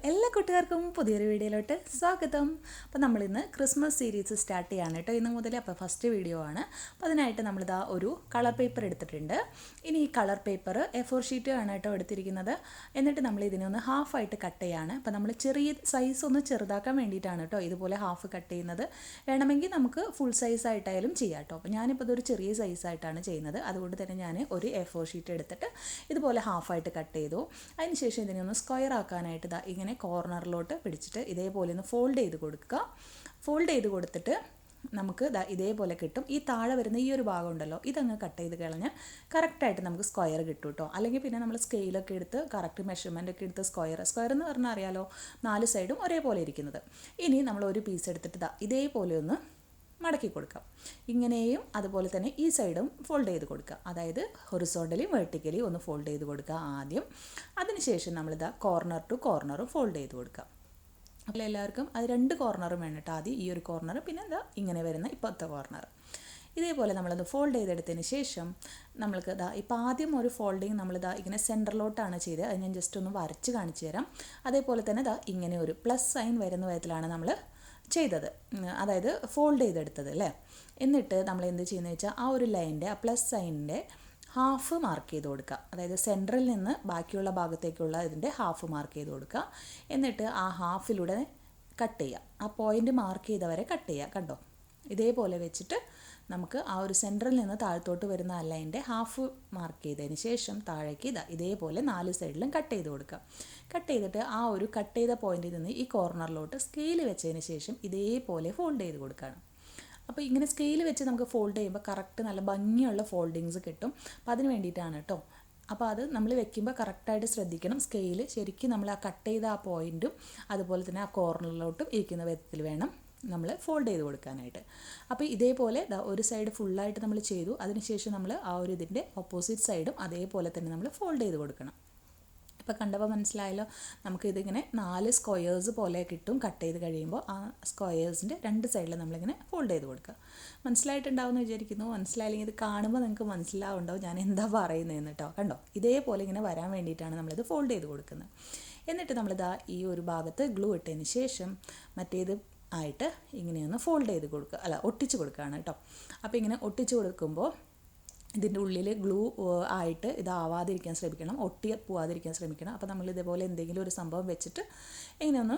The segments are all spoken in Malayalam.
എല്ലാ കൂട്ടുകാർക്കും പുതിയൊരു വീഡിയോയിലോട്ട് സ്വാഗതം. അപ്പോൾ നമ്മളിന്ന് ക്രിസ്മസ് സീരീസ് സ്റ്റാർട്ട് ചെയ്യാണ് കേട്ടോ. ഇന്ന് മുതൽ അപ്പോൾ ഫസ്റ്റ് വീഡിയോ ആണ്. അപ്പോൾ അതിനായിട്ട് നമ്മളിതാ ഒരു കളർ പേപ്പർ എടുത്തിട്ടുണ്ട്. ഇനി ഈ കളർ പേപ്പർ A4 ഷീറ്റ് ആണ് കേട്ടോ എടുത്തിരിക്കുന്നത്. എന്നിട്ട് നമ്മൾ ഇതിനെ ഒന്ന് ഹാഫായിട്ട് കട്ട് ചെയ്യാണ്. അപ്പോൾ നമ്മൾ ചെറിയ സൈസ് ഒന്ന് ചെറുതാക്കാൻ വേണ്ടിയിട്ടാണ് കേട്ടോ ഇതുപോലെ ഹാഫ് കട്ട് ചെയ്യുന്നത്. വേണമെങ്കിൽ നമുക്ക് ഫുൾ സൈസ് ആയിട്ടായാലും ചെയ്യാം കേട്ടോ. അപ്പോൾ ഞാനിപ്പോൾ ഇതൊരു ചെറിയ സൈസായിട്ടാണ് ചെയ്യുന്നത്. അതുകൊണ്ട് തന്നെ ഞാൻ ഒരു A4 ഷീറ്റ് എടുത്തിട്ട് ഇതുപോലെ ഹാഫായിട്ട് കട്ട് ചെയ്തു. അതിനുശേഷം ഇതിനെ ഒന്ന് സ്ക്വയർ ആക്കാനായിട്ട് ഇങ്ങനെ കോർണറിലോട്ട് പിടിച്ചിട്ട് ഇതേപോലെ ഒന്ന് ഫോൾഡ് ചെയ്ത് കൊടുക്കുക. ഫോൾഡ് ചെയ്ത് കൊടുത്തിട്ട് നമുക്ക് ഇതേപോലെ കിട്ടും. ഈ താഴെ വരുന്ന ഈ ഒരു ഭാഗം ഉണ്ടല്ലോ, ഇതങ്ങ് കട്ട് ചെയ്ത് കളഞ്ഞാൽ കറക്റ്റായിട്ട് നമുക്ക് സ്ക്വയർ കിട്ടും കേട്ടോ. അല്ലെങ്കിൽ പിന്നെ നമ്മൾ സ്കെയിലൊക്കെ എടുത്ത് കറക്റ്റ് മെഷർമെൻ്റ് ഒക്കെ എടുത്ത് സ്ക്വയർ എന്ന് പറഞ്ഞാൽ അറിയാലോ, 4 സൈഡും ഒരേപോലെ ഇരിക്കുന്നത്. ഇനി നമ്മൾ ഒരു പീസ് എടുത്തിട്ട് ഇതേപോലെ ഒന്ന് മടക്കി കൊടുക്കാം. ഇങ്ങനെയും അതുപോലെ തന്നെ ഈ സൈഡും ഫോൾഡ് ചെയ്ത് കൊടുക്കുക. അതായത് ഹൊറിസോണ്ടലി വെർട്ടിക്കലി ഒന്ന് ഫോൾഡ് ചെയ്ത് കൊടുക്കുക ആദ്യം. അതിനുശേഷം നമ്മളിതാ കോർണർ ടു കോർണറും ഫോൾഡ് ചെയ്ത് കൊടുക്കുക. അപ്പോൾ എല്ലാവർക്കും അത് 2 കോർണറും വേണം കേട്ടോ. ആദ്യം ഈ ഒരു കോർണർ, പിന്നെ ഇതാ ഇങ്ങനെ വരുന്ന ഇപ്പോഴത്തെ കോർണർ. ഇതേപോലെ നമ്മളത് ഫോൾഡ് ചെയ്തെടുത്തതിന് ശേഷം നമ്മൾക്ക് ഇപ്പോൾ ആദ്യം ഒരു ഫോൾഡിങ് നമ്മളിതാ ഇങ്ങനെ സെൻറ്ററിലോട്ടാണ് ചെയ്തത്. അത് ഞാൻ ജസ്റ്റ് ഒന്ന് വരച്ച് കാണിച്ചു തരാം. അതേപോലെ തന്നെ ഇങ്ങനെ ഒരു പ്ലസ് സൈൻ വരുന്ന വിധത്തിലാണ് നമ്മൾ ചെയ്തത്, അതായത് ഫോൾഡ് ചെയ്തെടുത്തത് അല്ലേ. എന്നിട്ട് നമ്മൾ എന്ത് ചെയ്യുന്നത് വെച്ചാൽ ആ ഒരു ലൈനിൻ്റെ ആ പ്ലസ് സൈനിൻ്റെ ഹാഫ് മാർക്ക് ചെയ്ത് കൊടുക്കുക. അതായത് സെൻറ്ററിൽ നിന്ന് ബാക്കിയുള്ള ഭാഗത്തേക്കുള്ള ഇതിൻ്റെ ഹാഫ് മാർക്ക് ചെയ്ത് കൊടുക്കുക. എന്നിട്ട് ആ ഹാഫിലൂടെ കട്ട് ചെയ്യുക. ആ പോയിൻ്റ് മാർക്ക് ചെയ്തവരെ കട്ട് ചെയ്യുക. കണ്ടോ, ഇതേപോലെ വെച്ചിട്ട് നമുക്ക് ആ ഒരു സെൻറ്ററിൽ നിന്ന് താഴത്തോട്ട് വരുന്ന ആ ലൈനിൻ്റെ ഹാഫ് മാർക്ക് ചെയ്തതിന് ശേഷം താഴേക്ക് ഇതേപോലെ 4 സൈഡിലും കട്ട് ചെയ്ത് കൊടുക്കുക. കട്ട് ചെയ്തിട്ട് ആ ഒരു കട്ട് ചെയ്ത പോയിന്റിൽ നിന്ന് ഈ കോർണറിലോട്ട് സ്കെയിൽ വെച്ചതിന് ശേഷം ഇതേപോലെ ഫോൾഡ് ചെയ്ത് കൊടുക്കുകയാണ്. അപ്പോൾ ഇങ്ങനെ സ്കെയിൽ വെച്ച് നമുക്ക് ഫോൾഡ് ചെയ്യുമ്പോൾ കറക്റ്റ് നല്ല ഭംഗിയുള്ള ഫോൾഡിങ്സ് കിട്ടും. അപ്പോൾ അതിന് വേണ്ടിയിട്ടാണ് കേട്ടോ. അപ്പോൾ അത് നമ്മൾ വെക്കുമ്പോൾ കറക്റ്റായിട്ട് ശ്രദ്ധിക്കണം. സ്കെയിൽ ശരിക്കും നമ്മൾ ആ കട്ട് ചെയ്ത ആ പോയിൻറ്റും അതുപോലെ തന്നെ ആ കോർണറിലോട്ടും ഇരിക്കുന്ന വിധത്തിൽ വേണം നമ്മൾ ഫോൾഡ് ചെയ്ത് കൊടുക്കാനായിട്ട്. അപ്പോൾ ഇതേപോലെ ഒരു സൈഡ് ഫുള്ളായിട്ട് നമ്മൾ ചെയ്തു. അതിനുശേഷം നമ്മൾ ആ ഒരു ഇതിൻ്റെ ഓപ്പോസിറ്റ് സൈഡും അതേപോലെ തന്നെ നമ്മൾ ഫോൾഡ് ചെയ്ത് കൊടുക്കണം. ഇപ്പോൾ കണ്ടപ്പോൾ മനസ്സിലായല്ലോ, നമുക്കിതിങ്ങനെ 4 സ്ക്വയേഴ്സ് പോലെ കിട്ടും. കട്ട് ചെയ്ത് കഴിയുമ്പോൾ ആ സ്ക്വയേഴ്സിൻ്റെ 2 സൈഡിൽ നമ്മളിങ്ങനെ ഫോൾഡ് ചെയ്ത് കൊടുക്കുക. മനസ്സിലായിട്ടുണ്ടാവും എന്ന് വിചാരിക്കുന്നു. മനസ്സിലായില്ലെങ്കിൽ ഇത് കാണുമ്പോൾ നിങ്ങൾക്ക് മനസ്സിലാവുണ്ടാവും ഞാൻ എന്താ പറയുന്നതെന്ന് കേട്ടോ. കണ്ടോ, ഇതേപോലെ ഇങ്ങനെ വരാൻ വേണ്ടിയിട്ടാണ് നമ്മളിത് ഫോൾഡ് ചെയ്ത് കൊടുക്കുന്നത്. എന്നിട്ട് നമ്മളിതാ ഈ ഒരു ഭാഗത്ത് ഗ്ലൂ ഇട്ടതിന് ശേഷം മറ്റേത് ആയിട്ട് ഇങ്ങനെയൊന്ന് ഫോൾഡ് ചെയ്ത് കൊടുക്കുക, ഒട്ടിച്ച് കൊടുക്കുകയാണ് കേട്ടോ. അപ്പോൾ ഇങ്ങനെ ഒട്ടിച്ച് കൊടുക്കുമ്പോൾ ഇതിൻ്റെ ഉള്ളിൽ ഗ്ലൂ ആയിട്ട് ഇതാവാതിരിക്കാൻ ശ്രമിക്കണം, പോവാതിരിക്കാൻ ശ്രമിക്കണം. അപ്പോൾ നമ്മൾ ഇതേപോലെ എന്തെങ്കിലും ഒരു സംഭവം വെച്ചിട്ട് ഇങ്ങനെ ഒന്ന്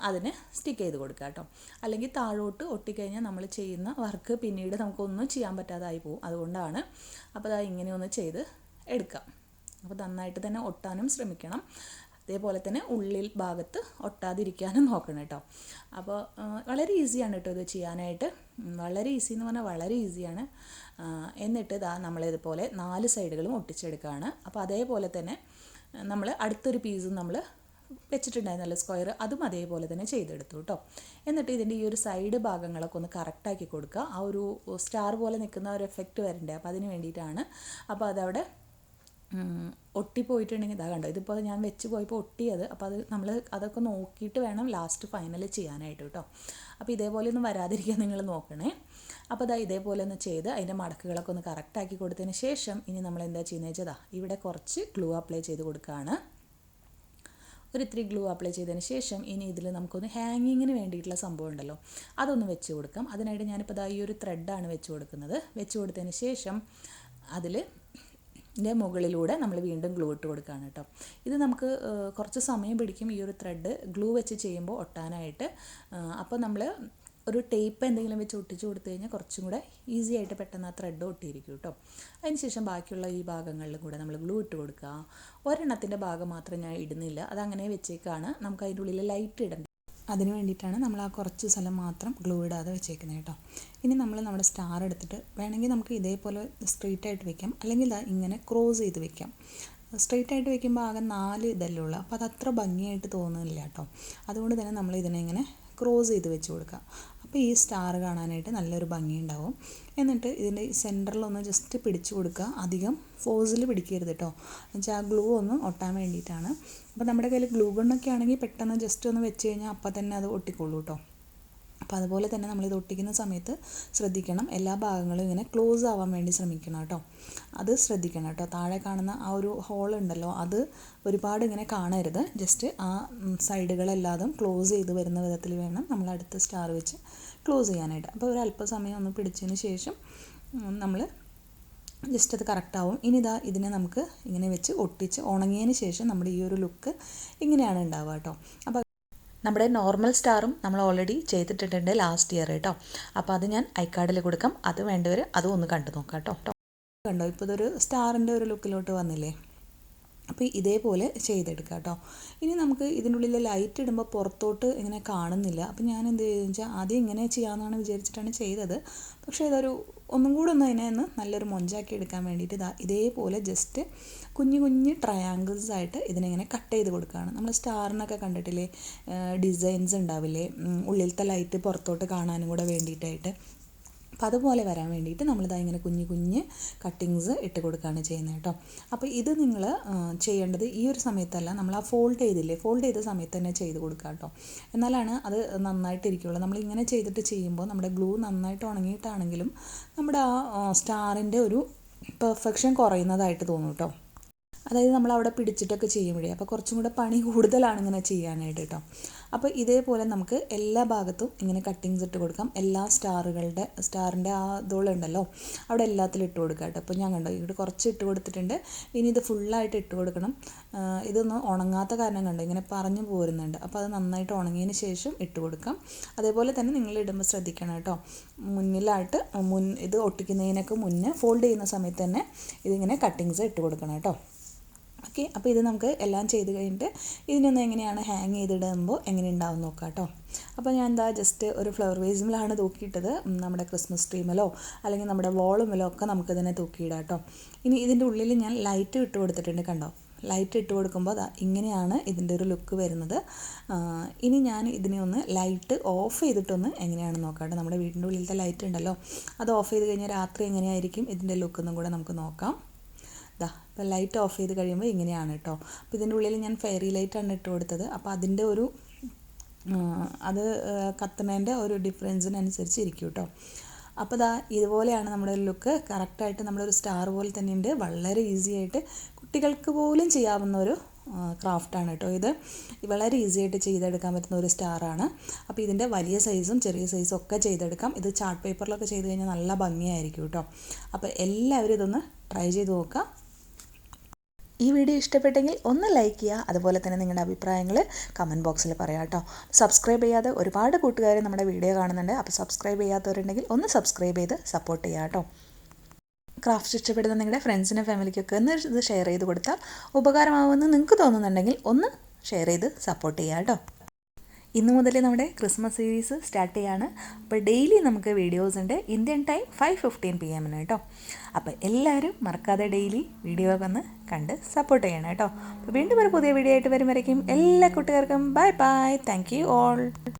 അതിനെ സ്റ്റിക്ക് ചെയ്ത് കൊടുക്കുക കേട്ടോ. അല്ലെങ്കിൽ താഴോട്ട് ഒട്ടിക്കഴിഞ്ഞാൽ നമ്മൾ ചെയ്യുന്ന വർക്ക് പിന്നീട് നമുക്കൊന്നും ചെയ്യാൻ പറ്റാതായി പോകും. അതുകൊണ്ടാണ് അപ്പോൾ ഇങ്ങനെ ഒന്ന് ചെയ്ത് എടുക്കാം. അപ്പോൾ നന്നായിട്ട് തന്നെ ഒട്ടാനും ശ്രമിക്കണം. അതേപോലെ തന്നെ ഉള്ളിൽ ഭാഗത്ത് ഒട്ടാതിരിക്കാനും നോക്കണം കേട്ടോ. അപ്പോൾ വളരെ ഈസിയാണ് കേട്ടോ ഇത് ചെയ്യാനായിട്ട്. വളരെ ഈസി എന്ന് പറഞ്ഞാൽ വളരെ ഈസിയാണ്. എന്നിട്ട് നമ്മളിതുപോലെ 4 സൈഡുകളും ഒട്ടിച്ചെടുക്കുകയാണ്. അപ്പോൾ അതേപോലെ തന്നെ നമ്മൾ അടുത്തൊരു പീസും നമ്മൾ വെച്ചിട്ടുണ്ടായിരുന്നല്ലോ സ്ക്വയർ, അതും അതേപോലെ തന്നെ ചെയ്തെടുത്തു കേട്ടോ. എന്നിട്ട് ഇതിൻ്റെ ഈ ഒരു സൈഡ് ഭാഗങ്ങളൊക്കെ ഒന്ന് കറക്റ്റാക്കി കൊടുക്കുക. ആ ഒരു സ്റ്റാർ പോലെ നിൽക്കുന്ന ഒരു എഫക്റ്റ് വരണ്ടേ, അപ്പോൾ അതിന് വേണ്ടിയിട്ടാണ്. അപ്പോൾ അതവിടെ ഒട്ടിപ്പോയിട്ടുണ്ടെങ്കിൽ കണ്ടോ, ഇതിപ്പോൾ ഞാൻ വെച്ച് പോയപ്പോൾ ഒട്ടിയത്. അപ്പോൾ അത് നമ്മൾ അതൊക്കെ നോക്കിയിട്ട് വേണം ലാസ്റ്റ് ഫൈനൽ ചെയ്യാനായിട്ട് കേട്ടോ. അപ്പോൾ ഇതേപോലെ ഒന്നും വരാതിരിക്കാൻ നിങ്ങൾ നോക്കണേ. അപ്പോൾ ഇതേപോലെ ഒന്ന് ചെയ്ത് അതിൻ്റെ മടക്കുകളൊക്കെ ഒന്ന് കറക്റ്റാക്കി കൊടുത്തതിന് ശേഷം ഇനി നമ്മൾ എന്താ ചെയ്യുന്നത് വെച്ചാൽ ഇവിടെ കുറച്ച് ഗ്ലൂ അപ്ലൈ ചെയ്ത് കൊടുക്കുകയാണ്. ഇത്തിരി ഗ്ലൂ അപ്ലൈ ചെയ്തതിന് ശേഷം ഇനി ഇതിൽ നമുക്കൊന്ന് ഹാങ്ങിങ്ങിന് വേണ്ടിയിട്ടുള്ള സംഭവം ഉണ്ടല്ലോ, അതൊന്ന് വെച്ച് കൊടുക്കാം. അതിനായിട്ട് ഞാനിപ്പോൾ ഈ ഒരു ത്രെഡാണ് വെച്ച് കൊടുക്കുന്നത്. വെച്ച് കൊടുത്തതിന് ശേഷം ഇതിൻ്റെ മുകളിലൂടെ നമ്മൾ വീണ്ടും ഗ്ലൂ ഇട്ട് കൊടുക്കുകയാണ് കേട്ടോ. ഇത് നമുക്ക് കുറച്ച് സമയം പിടിക്കും ഈ ഒരു ത്രെഡ് ഗ്ലൂ വെച്ച് ചെയ്യുമ്പോൾ ഒട്ടാനായിട്ട്. അപ്പോൾ നമ്മൾ ഒരു ടേപ്പ് എന്തെങ്കിലും വെച്ച് ഒട്ടിച്ച് കൊടുത്തു കഴിഞ്ഞാൽ കുറച്ചും കൂടെ ഈസി ആയിട്ട് പെട്ടെന്ന് ആ ത്രെഡ് ഒട്ടിയിരിക്കും കേട്ടോ. അതിനുശേഷം ബാക്കിയുള്ള ഈ ഭാഗങ്ങളിലും കൂടെ നമ്മൾ ഗ്ലൂ ഇട്ട് കൊടുക്കുക. ഒരെണ്ണത്തിൻ്റെ ഭാഗം മാത്രം ഞാൻ ഇടുന്നില്ല, അതങ്ങനെ വെച്ചേക്കാണ്. നമുക്ക് അതിൻ്റെ ഉള്ളിൽ ലൈറ്റ് ഇടണം, അതിന് വേണ്ടിയിട്ടാണ് നമ്മൾ ആ കുറച്ച് സ്ഥലം മാത്രം ഗ്ലൂ ഇടാതെ വെച്ചേക്കുന്നത് കേട്ടോ. ഇനി നമ്മൾ നമ്മുടെ സ്റ്റാർ എടുത്തിട്ട് വേണമെങ്കിൽ നമുക്ക് ഇതേപോലെ സ്ട്രെയിറ്റ് ആയിട്ട് വെക്കാം, അല്ലെങ്കിൽ ഇങ്ങനെ ക്രോസ് ചെയ്ത് വെക്കാം. സ്ട്രെയിറ്റ് ആയിട്ട് വെക്കുമ്പോൾ ആകെ 4 ഇതല്ലേ ഉള്ളൂ, അപ്പോൾ അത് അത്ര ഭംഗിയായിട്ട് തോന്നുന്നില്ല കേട്ടോ. അതുകൊണ്ട് തന്നെ നമ്മൾ ഇതിനെ ഇങ്ങനെ ക്രോസ് ചെയ്ത് വെച്ച് കൊടുക്കുക. അപ്പോൾ ഈ സ്റ്റാർ കാണാനായിട്ട് നല്ലൊരു ഭംഗിയുണ്ടാവും. എന്നിട്ട് ഇതിൻ്റെ സെൻറ്ററിലൊന്ന് ജസ്റ്റ് പിടിച്ചു കൊടുക്കുക. അധികം ഫോഴ്സിൽ പിടിക്കരുത് കേട്ടോ, എന്നുവെച്ചാൽ ആ ഗ്ലൂ ഒന്ന് ഒട്ടാൻ വേണ്ടിയിട്ടാണ്. അപ്പോൾ നമ്മുടെ കയ്യിൽ ഗ്ലൂ ഗണ്ണൊക്കെ ആണെങ്കിൽ പെട്ടെന്ന് ജസ്റ്റ് ഒന്ന് വെച്ച് കഴിഞ്ഞാൽ അപ്പം തന്നെ അത് ഒട്ടിക്കൊള്ളൂ കേട്ടോ. അപ്പോൾ അതുപോലെ തന്നെ നമ്മളിത് ഒട്ടിക്കുന്ന സമയത്ത് ശ്രദ്ധിക്കണം, എല്ലാ ഭാഗങ്ങളും ഇങ്ങനെ ക്ലോസ് ആവാൻ വേണ്ടി ശ്രമിക്കണം കേട്ടോ. അത് ശ്രദ്ധിക്കണം കേട്ടോ. താഴെ കാണുന്ന ആ ഒരു ഹോൾ ഉണ്ടല്ലോ, അത് ഒരുപാട് ഇങ്ങനെ കാണരുത്. ജസ്റ്റ് ആ സൈഡുകളെല്ലാതും ക്ലോസ് ചെയ്ത് വരുന്ന വിധത്തിൽ വേണം നമ്മൾ അടുത്ത സ്റ്റാർ വെച്ച് ക്ലോസ് ചെയ്യാനായിട്ട്. അപ്പോൾ ഒരു അല്പസമയം ഒന്ന് പിടിച്ചതിന് ശേഷം നമ്മൾ ജസ്റ്റ് അത് കറക്റ്റാവും. ഇനി ഇതാ ഇതിനെ നമുക്ക് ഇങ്ങനെ വെച്ച് ഒട്ടിച്ച് ഉണങ്ങിയതിന് ശേഷം നമ്മുടെ ഈ ഒരു ലുക്ക് ഇങ്ങനെയാണ് ഉണ്ടാവുക കേട്ടോ. അപ്പോൾ നമ്മുടെ നോർമൽ സ്റ്റാറും നമ്മൾ ഓൾറെഡി ചെയ്തിട്ടിട്ടുണ്ട് ലാസ്റ്റ് ഇയർ കേട്ടോ. അപ്പോൾ അത് ഞാൻ ഐക്കാർഡിൽ കൊടുക്കാം, അത് വേണ്ടവർ അതും ഒന്ന് കണ്ടു നോക്കാം കേട്ടോ. കണ്ടോ, ഇപ്പോൾ ഇതൊരു സ്റ്റാറിൻ്റെ ഒരു ലുക്കിലോട്ട് വന്നില്ലേ. അപ്പോൾ ഇതേപോലെ ചെയ്തെടുക്കുക കേട്ടോ. ഇനി നമുക്ക് ഇതിൻ്റെ ഉള്ളിൽ ലൈറ്റ് ഇടുമ്പോൾ പുറത്തോട്ട് ഇങ്ങനെ കാണുന്നില്ല. അപ്പോൾ ഞാൻ എന്ത് ചെയ്തെന്ന് വെച്ചാൽ ആദ്യം ഇങ്ങനെ ചെയ്യാമെന്നാണ് വിചാരിച്ചിട്ടാണ് ചെയ്തത്. പക്ഷേ ഇതൊരു ഒന്നും കൂടെ ഒന്ന് അതിനെ ഒന്ന് നല്ലൊരു മൊഞ്ചാക്കി എടുക്കാൻ വേണ്ടിയിട്ട് ഇതേപോലെ ജസ്റ്റ് കുഞ്ഞു കുഞ്ഞ് ട്രയാങ്കിൾസ് ആയിട്ട് ഇതിനിങ്ങനെ കട്ട് ചെയ്ത് കൊടുക്കുകയാണ്. നമ്മൾ സ്റ്റാറിനൊക്കെ കണ്ടിട്ടില്ലേ, ഡിസൈൻസ് ഉണ്ടാവില്ലേ, ഉള്ളിലത്തെ ലൈറ്റ് പുറത്തോട്ട് കാണാനും കൂടെ വേണ്ടിയിട്ടായിട്ട്. അപ്പോൾ അതുപോലെ വരാൻ വേണ്ടിയിട്ട് നമ്മളിതാ ഇങ്ങനെ കുഞ്ഞ് കുഞ്ഞ് കട്ടിങ്സ് ഇട്ട് കൊടുക്കുകയാണ് ചെയ്യുന്നത് കേട്ടോ. അപ്പോൾ ഇത് നിങ്ങൾ ചെയ്യേണ്ടത് ഈ ഒരു സമയത്തല്ല, നമ്മൾ ആ ഫോൾഡ് ചെയ്ത സമയത്ത് തന്നെ ചെയ്ത് കൊടുക്കുക കേട്ടോ. എന്നാലാണ് അത് നന്നായിട്ടിരിക്കുകയുള്ളൂ. നമ്മളിങ്ങനെ ചെയ്തിട്ട് ചെയ്യുമ്പോൾ നമ്മുടെ ഗ്ലൂ നന്നായിട്ട് ഉണങ്ങിയിട്ടാണെങ്കിലും നമ്മുടെ ആ സ്റ്റാറിൻ്റെ ഒരു പെർഫെക്ഷൻ കുറയുന്നതായിട്ട് തോന്നും കേട്ടോ. അതായത് നമ്മളവിടെ പിടിച്ചിട്ടൊക്കെ ചെയ്യുമ്പോഴേ അപ്പോൾ കുറച്ചും കൂടെ പണി കൂടുതലാണ് ഇങ്ങനെ ചെയ്യാനായിട്ട് കേട്ടോ. അപ്പോൾ ഇതേപോലെ നമുക്ക് എല്ലാ ഭാഗത്തും ഇങ്ങനെ കട്ടിങ്സ് ഇട്ട് കൊടുക്കാം. എല്ലാ സ്റ്റാറിൻ്റെ ആ ഇതുകളുണ്ടല്ലോ അവിടെ എല്ലാത്തിലും ഇട്ട് കൊടുക്കാം കേട്ടോ. അപ്പോൾ ഞാൻ കണ്ടോ ഇവിടെ കുറച്ച് ഇട്ട് കൊടുത്തിട്ടുണ്ട്. ഇനി ഇത് ഫുള്ളായിട്ട് ഇട്ട് കൊടുക്കണം. ഇതൊന്നും ഉണങ്ങാത്ത കാരണം കണ്ടോ ഇങ്ങനെ പറഞ്ഞു പോരുന്നുണ്ട്. അപ്പോൾ അത് നന്നായിട്ട് ഉണങ്ങിയതിന് ശേഷം ഇട്ട് കൊടുക്കാം. അതേപോലെ തന്നെ നിങ്ങൾ ഇടുമ്പോൾ ശ്രദ്ധിക്കണം കേട്ടോ, മുന്നിലായിട്ട് ഇത് ഒട്ടിക്കുന്നതിനൊക്കെ മുന്നേ ഫോൾഡ് ചെയ്യുന്ന സമയത്ത് തന്നെ ഇതിങ്ങനെ കട്ടിങ്സ് ഇട്ട് കൊടുക്കണം കേട്ടോ. ഓക്കെ, അപ്പോൾ ഇത് നമുക്ക് എല്ലാം ചെയ്ത് കഴിഞ്ഞിട്ട് ഇതിനൊന്ന് എങ്ങനെയാണ് ഹാങ് ചെയ്തിടുമ്പോൾ എങ്ങനെ ഉണ്ടാവും നോക്കാം കേട്ടോ. അപ്പോൾ ഞാൻ എന്താ ജസ്റ്റ് ഒരു ഫ്ലവർ വേസിലാണ് തൂക്കിയിട്ടത്. നമ്മുടെ ക്രിസ്മസ് ട്രീമിലോ അല്ലെങ്കിൽ നമ്മുടെ വോളുമിലോ ഒക്കെ നമുക്കിതിനെ തൂക്കിയിടാം കേട്ടോ. ഇനി ഇതിൻ്റെ ഉള്ളിൽ ഞാൻ ലൈറ്റ് ഇട്ട് കൊടുത്തിട്ടുണ്ട്, കണ്ടോ. ലൈറ്റ് ഇട്ട് കൊടുക്കുമ്പോൾ ഇങ്ങനെയാണ് ഇതിൻ്റെ ഒരു ലുക്ക് വരുന്നത്. ഇനി ഞാൻ ഇതിനെ ഒന്ന് ലൈറ്റ് ഓഫ് ചെയ്തിട്ടൊന്ന് എങ്ങനെയാണെന്ന് നോക്കാം കേട്ടോ. നമ്മുടെ വീടിൻ്റെ ഉള്ളിലത്തെ ലൈറ്റ് ഉണ്ടല്ലോ, അത് ഓഫ് ചെയ്ത് കഴിഞ്ഞാൽ രാത്രി എങ്ങനെയായിരിക്കും ഇതിൻ്റെ ലുക്കെന്നും കൂടെ നമുക്ക് നോക്കാം. ഇപ്പോൾ ലൈറ്റ് ഓഫ് ചെയ്ത് കഴിയുമ്പോൾ ഇങ്ങനെയാണ് കേട്ടോ. അപ്പോൾ ഇതിൻ്റെ ഉള്ളിൽ ഞാൻ ഫെയറി ലൈറ്റാണ് ഇട്ട് കൊടുത്തത്. അപ്പോൾ അതിൻ്റെ ഒരു അത് കത്തുന്നതിൻ്റെ ഒരു ഡിഫറൻസിനനുസരിച്ച് ഇരിക്കും കേട്ടോ. അപ്പോൾ ഇതുപോലെയാണ് നമ്മുടെ ലുക്ക്. കറക്റ്റായിട്ട് നമ്മളൊരു സ്റ്റാർ പോലെ തന്നെയുണ്ട്. വളരെ ഈസി ആയിട്ട് കുട്ടികൾക്ക് പോലും ചെയ്യാവുന്ന ഒരു ക്രാഫ്റ്റാണ് കേട്ടോ. ഇത് വളരെ ഈസി ആയിട്ട് ചെയ്തെടുക്കാൻ പറ്റുന്ന ഒരു സ്റ്റാറാണ്. അപ്പോൾ ഇതിൻ്റെ വലിയ സൈസും ചെറിയ സൈസും ഒക്കെ ചെയ്തെടുക്കാം. ഇത് ചാർട്ട് പേപ്പറിലൊക്കെ ചെയ്ത് കഴിഞ്ഞാൽ നല്ല ഭംഗിയായിരിക്കും കേട്ടോ. അപ്പോൾ എല്ലാവരും ഇതൊന്ന് ട്രൈ ചെയ്ത് നോക്കാം. ഈ വീഡിയോ ഇഷ്ടപ്പെട്ടെങ്കിൽ ഒന്ന് ലൈക്ക് ചെയ്യുക. അതുപോലെ തന്നെ നിങ്ങളുടെ അഭിപ്രായങ്ങൾ കമൻറ്റ് ബോക്സിൽ പറയാം കേട്ടോ. സബ്സ്ക്രൈബ് ചെയ്യാതെ ഒരുപാട് കൂട്ടുകാർ നമ്മുടെ വീഡിയോ കാണുന്നുണ്ട്. അപ്പോൾ സബ്സ്ക്രൈബ് ചെയ്യാത്തവരുണ്ടെങ്കിൽ ഒന്ന് സബ്സ്ക്രൈബ് ചെയ്ത് സപ്പോർട്ട് ചെയ്യുക കേട്ടോ. ക്രാഫ്റ്റ് ഇഷ്ടപ്പെടുന്ന നിങ്ങളുടെ ഫ്രണ്ട്സിനും ഫാമിലിക്കൊക്കെ ഒന്ന് ഇത് ഷെയർ ചെയ്ത് കൊടുത്താൽ ഉപകാരമാവുമെന്ന് നിങ്ങൾക്ക് തോന്നുന്നുണ്ടെങ്കിൽ ഒന്ന് ഷെയർ ചെയ്ത് സപ്പോർട്ട് ചെയ്യുക കേട്ടോ. ഇന്നു മുതൽ നമ്മുടെ ക്രിസ്മസ് സീരീസ് സ്റ്റാർട്ട് ചെയ്യാണ്. അപ്പോൾ ഡെയിലി നമുക്ക് വീഡിയോസ് ഉണ്ട്. ഇന്ത്യൻ ടൈം 5:15 PM കേട്ടോ. അപ്പോൾ എല്ലാവരും മറക്കാതെ ഡെയിലി വീഡിയോ വന്ന് കണ്ട് സപ്പോർട്ട് ചെയ്യണം കേട്ടോ. അപ്പോൾ വീണ്ടും ഒരു പുതിയ വീഡിയോ ആയിട്ട് വരും വരയ്ക്കും എല്ലാ കൂട്ടുകാർക്കും bye bye. Thank you all.